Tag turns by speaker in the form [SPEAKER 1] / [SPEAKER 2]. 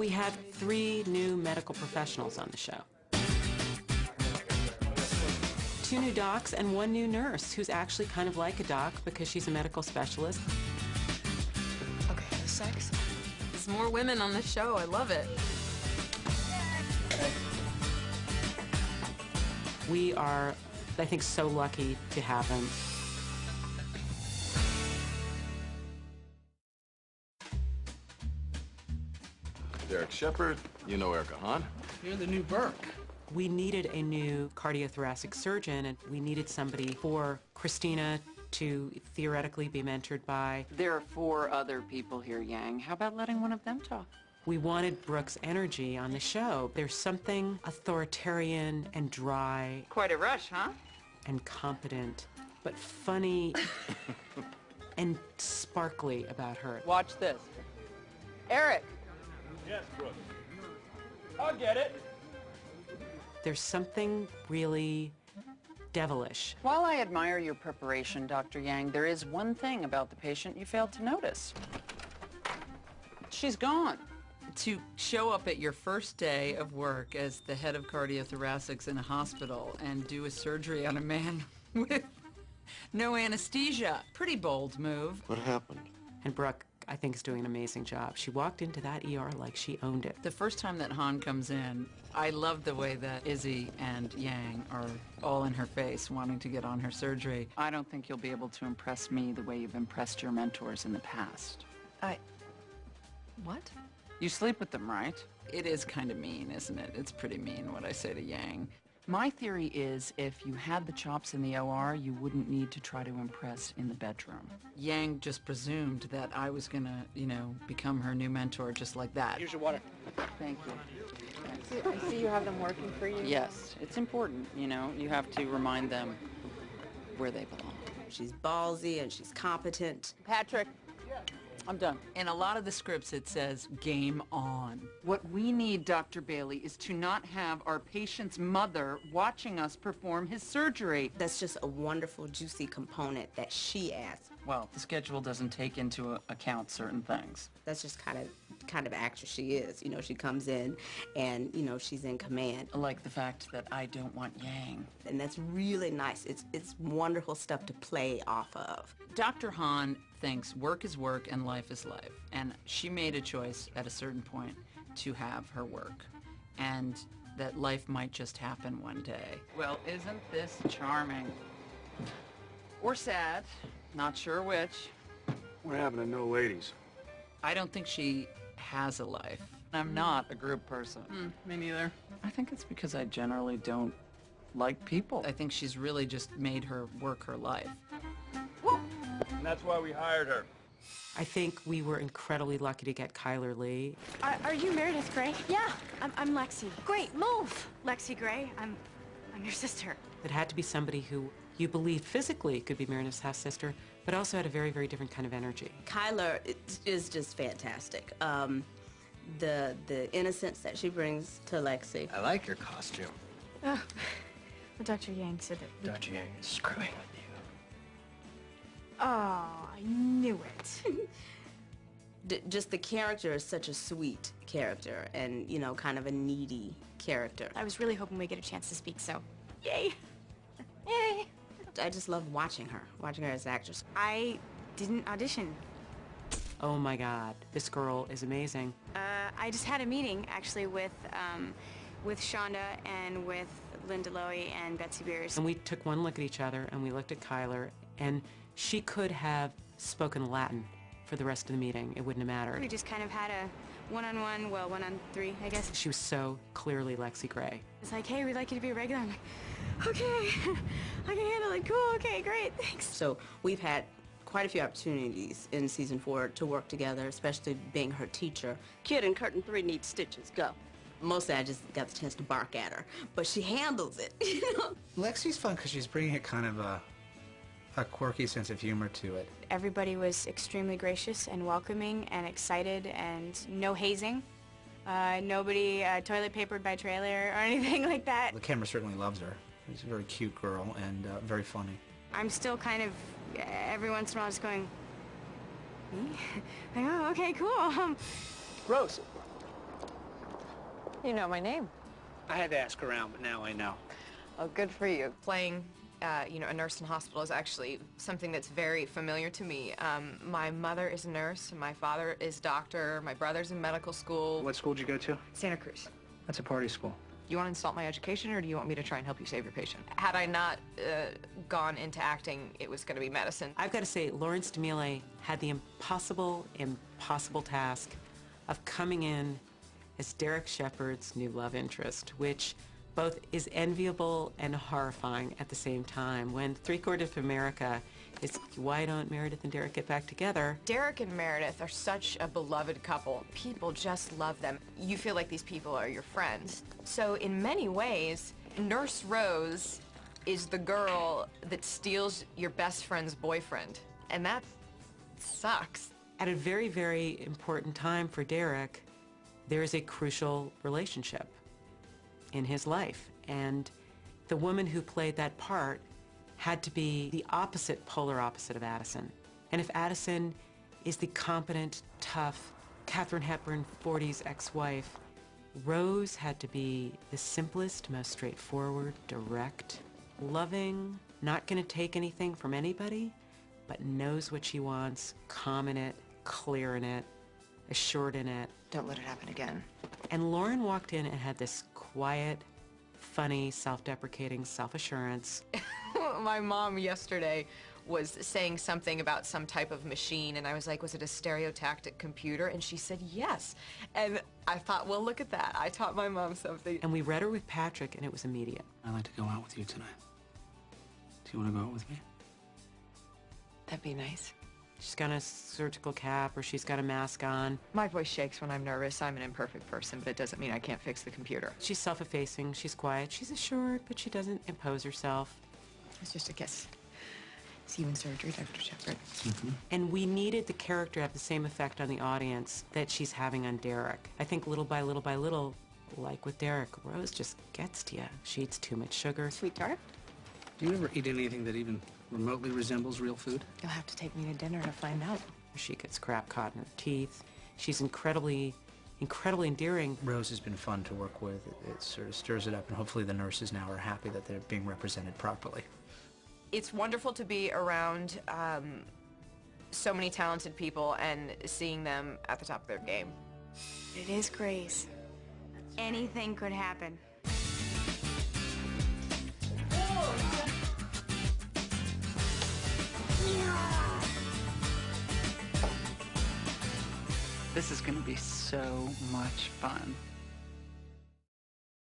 [SPEAKER 1] We have 3 new medical professionals on the show. 2 new docs and 1 new nurse who's actually kind of like a doc because she's a medical specialist.
[SPEAKER 2] Okay, sex.
[SPEAKER 3] There's more women on the show. I love it.
[SPEAKER 1] We are, I think, so lucky to have them.
[SPEAKER 4] Derek Shepard, you know Erica Hahn.
[SPEAKER 5] You're the new Burke.
[SPEAKER 1] We needed a new cardiothoracic surgeon, and we needed somebody for Christina to theoretically be mentored by.
[SPEAKER 6] There are 4 other people here, Yang. How about letting one of them talk?
[SPEAKER 1] We wanted Brooke's energy on the show. There's something authoritarian and dry.
[SPEAKER 6] Quite a rush, huh?
[SPEAKER 1] And competent, but funny and sparkly about her.
[SPEAKER 6] Watch this. Eric!
[SPEAKER 5] Yes, Brooke. I'll get it.
[SPEAKER 1] There's something really devilish.
[SPEAKER 6] While I admire your preparation, Dr. Yang, there is one thing about the patient you failed to notice. She's gone. To show up at your first day of work as the head of cardiothoracics in a hospital and do a surgery on a man with no anesthesia. Pretty bold move.
[SPEAKER 4] What happened?
[SPEAKER 1] And Brooke, I think, is doing an amazing job. She walked into that ER like she owned it.
[SPEAKER 6] The first time that Han comes in, I love the way that Izzy and Yang are all in her face wanting to get on her surgery. I don't think you'll be able to impress me the way you've impressed your mentors in the past.
[SPEAKER 2] What?
[SPEAKER 6] You sleep with them, right? It is kind of mean, isn't it? It's pretty mean what I say to Yang. My theory is if you had the chops in the OR, you wouldn't need to try to impress in the bedroom. Yang just presumed that I was gonna, become her new mentor just like that.
[SPEAKER 5] Here's your water.
[SPEAKER 6] Thank you.
[SPEAKER 2] I see you have them working for you.
[SPEAKER 6] Yes, it's important, you have to remind them where they belong.
[SPEAKER 7] She's ballsy and she's competent.
[SPEAKER 6] Patrick, I'm done. In a lot of the scripts, it says, game on. What we need, Dr. Bailey, is to not have our patient's mother watching us perform his surgery.
[SPEAKER 7] That's just a wonderful, juicy component that she adds.
[SPEAKER 6] Well, the schedule doesn't take into account certain things.
[SPEAKER 7] That's just kind of actress she is. She comes in and, she's in command.
[SPEAKER 6] Like the fact that I don't want Yang.
[SPEAKER 7] And that's really nice. It's wonderful stuff to play off of.
[SPEAKER 6] Dr. Hahn thinks work is work and life is life. And she made a choice at a certain point to have her work. And that life might just happen one day. Well, isn't this charming? Or sad. Not sure which.
[SPEAKER 4] What happened to no ladies?
[SPEAKER 6] I don't think she has a life. I'm not a group person.
[SPEAKER 2] Me neither.
[SPEAKER 6] I think it's because I generally don't like people. I think she's really just made her work her life.
[SPEAKER 5] And that's why we hired her.
[SPEAKER 1] I think we were incredibly lucky to get Kyler Lee.
[SPEAKER 8] Are you Meredith Grey? Yeah, I'm Lexi. Great, move! Lexi Grey, I'm your sister.
[SPEAKER 1] It had to be somebody who you believed physically could be Meredith's half-sister, but also had a very, very different kind of energy.
[SPEAKER 7] Kyler is just fantastic. The innocence that she brings to Lexi.
[SPEAKER 9] I like your costume.
[SPEAKER 8] Oh, well, Dr. Yang said that.
[SPEAKER 9] Dr. Yang is screwing with you.
[SPEAKER 8] Oh, I knew it.
[SPEAKER 7] Just the character is such a sweet character and, kind of a needy character.
[SPEAKER 8] I was really hoping we'd get a chance to speak, so yay. Yay.
[SPEAKER 7] I just love watching her as an actress.
[SPEAKER 8] I didn't audition.
[SPEAKER 1] Oh my God, this girl is amazing.
[SPEAKER 8] I just had a meeting, actually, with Shonda and with Linda Lowy and Betsy Beers.
[SPEAKER 1] And we took one look at each other and we looked at Kyler, and she could have spoken Latin for the rest of the meeting. It wouldn't have mattered.
[SPEAKER 8] We just kind of had a one-on-one, well, one-on-three, I guess.
[SPEAKER 1] She was so clearly Lexi Grey.
[SPEAKER 8] It's like, hey, we'd like you to be a regular. I'm like, okay, I can handle it. Cool, okay, great, thanks.
[SPEAKER 7] So we've had quite a few opportunities in season 4 to work together, especially being her teacher. Kid in curtain 3 needs stitches, go. Mostly I just got the chance to bark at her, but she handles it,
[SPEAKER 5] Lexi's fun because she's bringing a kind of a quirky sense of humor to it.
[SPEAKER 8] Everybody was extremely gracious and welcoming and excited, and no hazing. Nobody toilet papered by trailer or anything like that.
[SPEAKER 5] The camera certainly loves her. She's a very cute girl and very funny.
[SPEAKER 8] I'm still kind of, every once in a while, just going, me? Like, oh, okay, cool.
[SPEAKER 5] Rose,
[SPEAKER 2] You know my name.
[SPEAKER 5] I had to ask around, but now I know.
[SPEAKER 2] Oh, good for you.
[SPEAKER 3] Playing, a nurse in hospital is actually something that's very familiar to me. My mother is a nurse, my father is a doctor, my brother's in medical school.
[SPEAKER 5] What school did you go to?
[SPEAKER 3] Santa Cruz.
[SPEAKER 5] That's a party school.
[SPEAKER 3] You want to insult my education, or do you want me to try and help you save your patient? Had I not gone into acting, it was going to be medicine.
[SPEAKER 1] I've got to say, Lawrence Demille had the impossible task of coming in as Derek Shepherd's new love interest, which both is enviable and horrifying at the same time. When Three-Quarters of America is, why don't Meredith and Derek get back together?
[SPEAKER 3] Derek and Meredith are such a beloved couple. People just love them. You feel like these people are your friends. So in many ways, Nurse Rose is the girl that steals your best friend's boyfriend. And that sucks.
[SPEAKER 1] At a very, very important time for Derek, there is a crucial relationship in his life. And the woman who played that part had to be the polar opposite of Addison. And if Addison is the competent, tough, Katharine Hepburn 40s ex-wife, Rose had to be the simplest, most straightforward, direct, loving, not gonna take anything from anybody, but knows what she wants, calm in it, clear in it, assured in it.
[SPEAKER 3] Don't let it happen again.
[SPEAKER 1] And Lauren walked in and had this quiet, funny, self-deprecating self-assurance.
[SPEAKER 3] My mom yesterday was saying something about some type of machine, and I was like, was it a stereotactic computer? And she said, yes. And I thought, well, look at that. I taught my mom something.
[SPEAKER 1] And we read her with Patrick, and it was immediate.
[SPEAKER 5] I'd like to go out with you tonight. Do you want to go out with me?
[SPEAKER 3] That'd be nice.
[SPEAKER 1] She's got a surgical cap, or she's got a mask on.
[SPEAKER 3] My voice shakes when I'm nervous. I'm an imperfect person, but it doesn't mean I can't fix the computer.
[SPEAKER 1] She's self-effacing, she's quiet, she's assured, but she doesn't impose herself.
[SPEAKER 3] It's just a kiss. See you in surgery, Dr. Shepherd.
[SPEAKER 1] And we needed the character to have the same effect on the audience that she's having on Derek. I think little by little by little, like with Derek, Rose just gets to you. She eats too much sugar.
[SPEAKER 3] Sweetheart,
[SPEAKER 5] Do you ever eat anything that even remotely resembles real food?
[SPEAKER 3] you'll have to take me to dinner to find out.
[SPEAKER 1] She gets crap caught in her teeth. She's incredibly endearing.
[SPEAKER 5] Rose has been fun to work with. It sort of stirs it up, and hopefully the nurses now are happy that they're being represented properly.
[SPEAKER 3] It's wonderful to be around so many talented people and seeing them at the top of their game.
[SPEAKER 8] It is Grace. Anything could happen.
[SPEAKER 10] This is going to be so much fun.